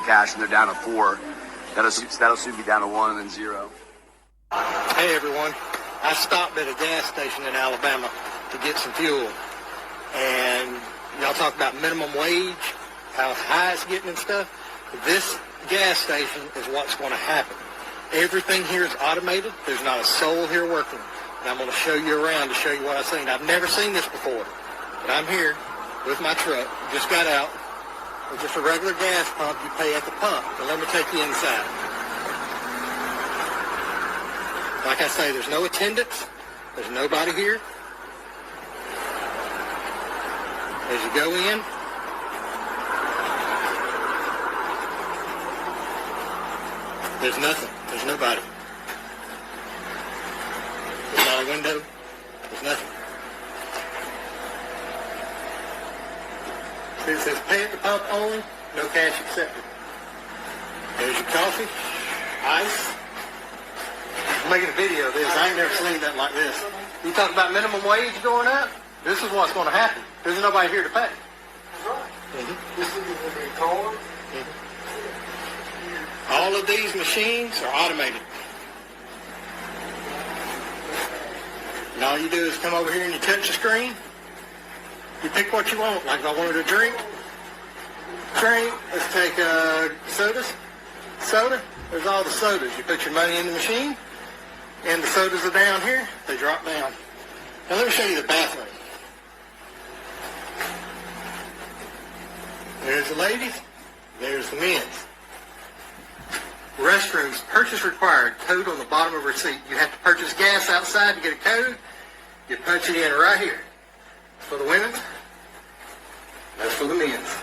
cash, and they're down to 4. That'll soon be down to 1 and then 0. Hey everyone, I stopped at a gas station in Alabama to get some fuel, and y'all talk about minimum wage, how high it's getting and stuff. This gas station is what's going to happen. Everything here is automated. There's not a soul here working. And I'm going to show you around to show you what I've seen. I've never seen this before, but I'm here with my truck. Just got out. With just a regular gas pump, you pay at the pump. But let me take you inside. Like I say, there's no attendants. There's nobody here. As you go in, there's nothing. There's nobody. There's not a window. There's nothing. See, it says pay at the pump only, no cash accepted. There's your coffee, ice. I'm making a video of this. I ain't never seen nothing like this. You talk about minimum wage going up? This is what's going to happen. There's nobody here to pay. That's right. Mm-hmm. This is going to be card. Mm-hmm. All of these machines are automated. And all you do is come over here and you touch the screen. You pick what you want. Like if I wanted a drink, let's take sodas. Soda, there's all the sodas. You put your money in the machine, and the sodas are down here. They drop down. Now let me show you the bathroom. There's the ladies. There's the men's. Restrooms, purchase required. Code on the bottom of receipt. You have to purchase gas outside to get a code. You punch it in right here. For the women's. That's for the men's.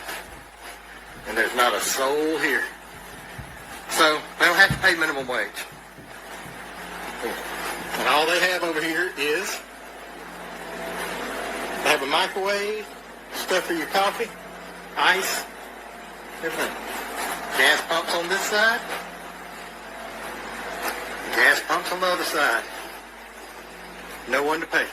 And there's not a soul here. So they don't have to pay minimum wage. And all they have over here is they have a microwave, stuff for your coffee, ice, everything. Gas pumps on this side. Gas pumps on the other side. No one to pay.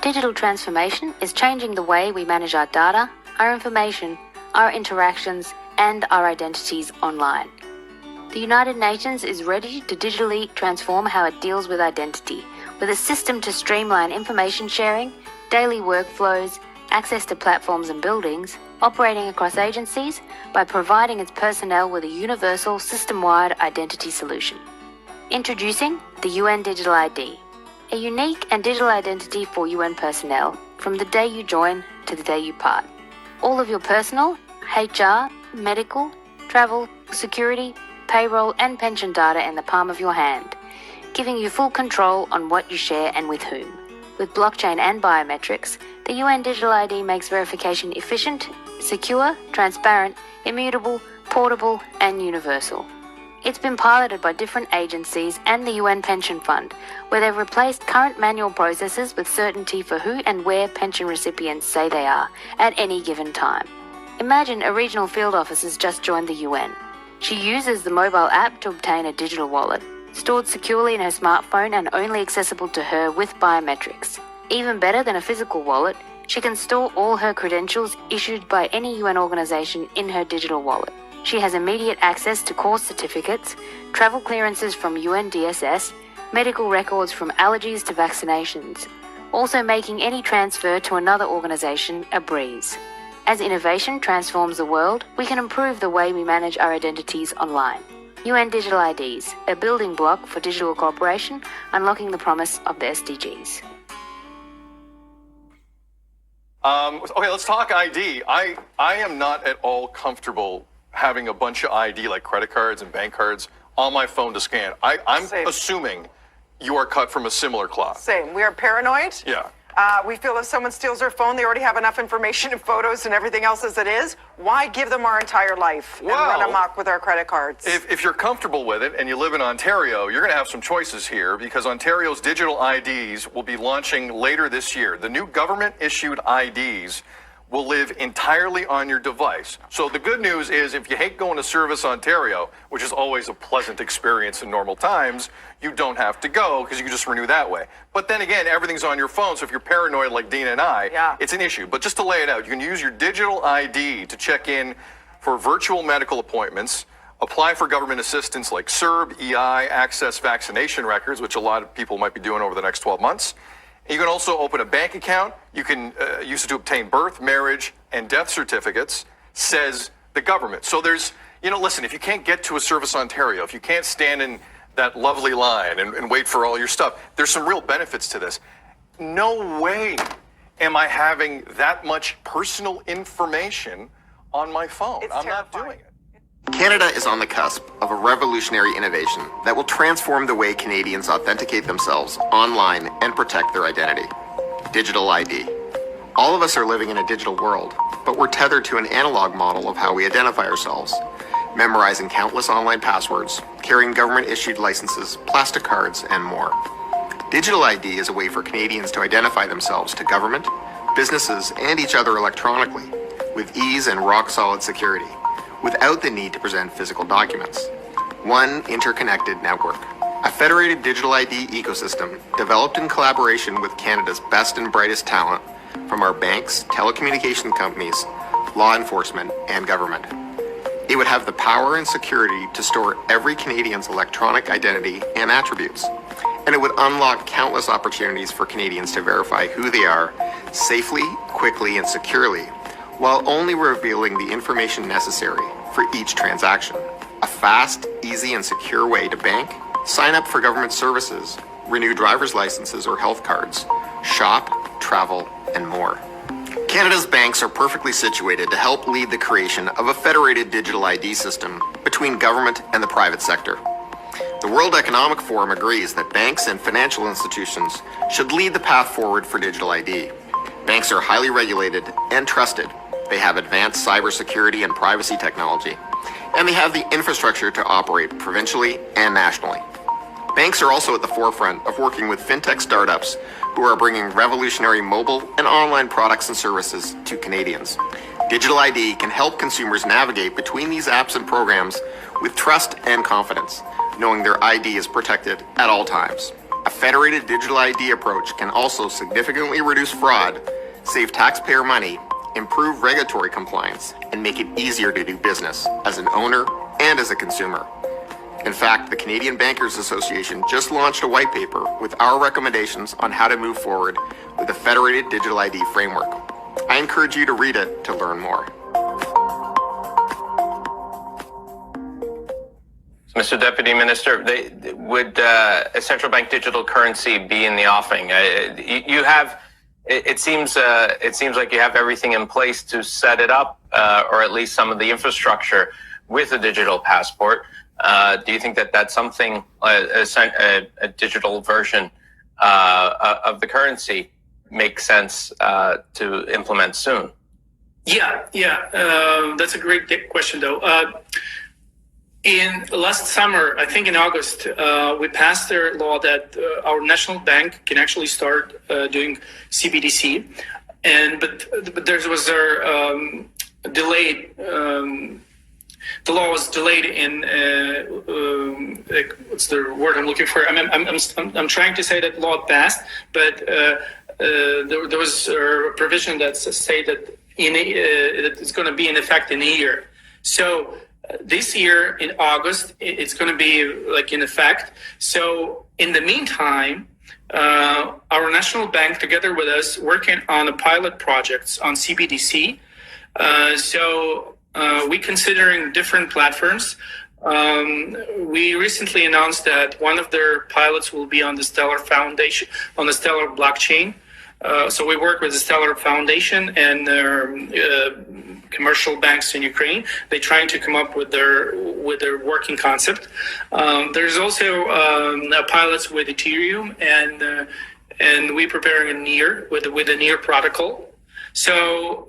Digital transformation is changing the way we manage our data, our information, our interactions, and our identities online. The United Nations is ready to digitally transform how it deals with identity, with a system to streamline information sharing, daily workflows, access to platforms and buildings, operating across agencies, by providing its personnel with a universal system-wide identity solution. Introducing the UN Digital ID, a unique and digital identity for UN personnel from the day you join to the day you part. All of your personal, HR, medical, travel, security, payroll and pension data in the palm of your hand, giving you full control on what you share and with whom. With blockchain and biometrics, the UN Digital ID makes verification efficient, secure, transparent, immutable, portable and universal. It's been piloted by different agencies and the UN Pension Fund, where they've replaced current manual processes with certainty for who and where pension recipients say they are at any given time. Imagine a regional field officer has just joined the UN. She uses the mobile app to obtain a digital wallet, stored securely in her smartphone and only accessible to her with biometrics. Even better than a physical wallet, she can store all her credentials issued by any UN organization in her digital wallet. She has immediate access to course certificates, travel clearances from UNDSS, medical records from allergies to vaccinations, also making any transfer to another organization a breeze. As innovation transforms the world, we can improve the way we manage our identities online. UN Digital IDs, a building block for digital cooperation, unlocking the promise of the SDGs. Okay, let's talk ID. I am not at all comfortable having a bunch of ID like credit cards and bank cards on my phone to scan. I'm assuming you are cut from a similar cloth. Same. We are paranoid. Yeah. We feel if someone steals their phone, they already have enough information and photos and everything else as it is. Why give them our entire life and run amok with our credit cards? If you're comfortable with it and you live in Ontario, you're going to have some choices here because Ontario's digital IDs will be launching later this year. The new government-issued IDs will live entirely on your device. So the good news is if you hate going to Service Ontario, which is always a pleasant experience in normal times, you don't have to go because you can just renew that way. But then again, everything's on your phone. So if you're paranoid like Dina and I, it's an issue. But just to lay it out, you can use your digital ID to check in for virtual medical appointments, apply for government assistance like CERB, EI, access vaccination records, which a lot of people might be doing over the next 12 months. You can also open a bank account. You can use it to obtain birth, marriage, and death certificates, says the government. So there's, listen, if you can't get to a Service Ontario, if you can't stand in that lovely line and wait for all your stuff, there's some real benefits to this. No way am I having that much personal information on my phone. I'm not doing it. Canada is on the cusp of a revolutionary innovation that will transform the way Canadians authenticate themselves online and protect their identity. Digital ID. All of us are living in a digital world, but we're tethered to an analog model of how we identify ourselves, memorizing countless online passwords, carrying government-issued licenses, plastic cards, and more. Digital ID is a way for Canadians to identify themselves to government, businesses, and each other electronically, with ease and rock-solid security, without the need to present physical documents. One interconnected network. A federated digital ID ecosystem developed in collaboration with Canada's best and brightest talent from our banks, telecommunication companies, law enforcement, and government. It would have the power and security to store every Canadian's electronic identity and attributes, and it would unlock countless opportunities for Canadians to verify who they are safely, quickly, and securely, while only revealing the information necessary for each transaction. A fast, easy, and secure way to bank, sign up for government services, renew driver's licenses or health cards, shop, travel, and more. Canada's banks are perfectly situated to help lead the creation of a federated digital ID system between government and the private sector. The World Economic Forum agrees that banks and financial institutions should lead the path forward for digital ID. Banks are highly regulated and trusted. They have advanced cybersecurity and privacy technology, and they have the infrastructure to operate provincially and nationally. Banks are also at the forefront of working with fintech startups who are bringing revolutionary mobile and online products and services to Canadians. Digital ID can help consumers navigate between these apps and programs with trust and confidence, knowing their ID is protected at all times. A federated digital ID approach can also significantly reduce fraud, save taxpayer money, improve regulatory compliance, and make it easier to do business as an owner and as a consumer. In fact, the Canadian Bankers Association just launched a white paper with our recommendations on how to move forward with a federated digital ID framework. I encourage you to read it to learn more. Mr. Deputy Minister, would a central bank digital currency be in the offing? You have. It seems like you have everything in place to set it up, or at least some of the infrastructure with a digital passport. Do you think that that's something, a digital version of the currency, makes sense to implement soon? Yeah. That's a great question, though. In last summer, I think in August, we passed a law that our national bank can actually start doing CBDC, but there was delayed. The law was delayed in what's the word I'm looking for? I'm trying to say that law passed, but there was a provision that say that it's going to be in effect in a year. So this year in August, it's going to be like in effect. So in the meantime, our national bank, together with us, working on a pilot projects on CBDC. We considering different platforms. We recently announced that one of their pilots will be on the Stellar Foundation, on the Stellar blockchain. So we work with the Stellar Foundation and commercial banks in Ukraine. They're trying to come up with their working concept. There's also pilots with Ethereum, and we're preparing a NEAR with a NEAR protocol. So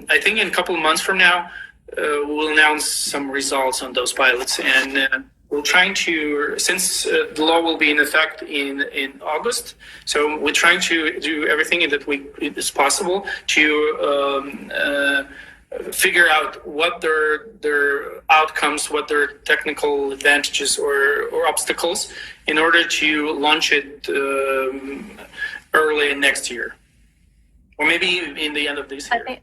I think in a couple of months from now, we'll announce some results on those pilots, and we're trying to, since the law will be in effect in August, so we're trying to do everything that is possible to figure out what their outcomes, what their technical advantages or obstacles, in order to launch it early next year, or maybe in the end of this year.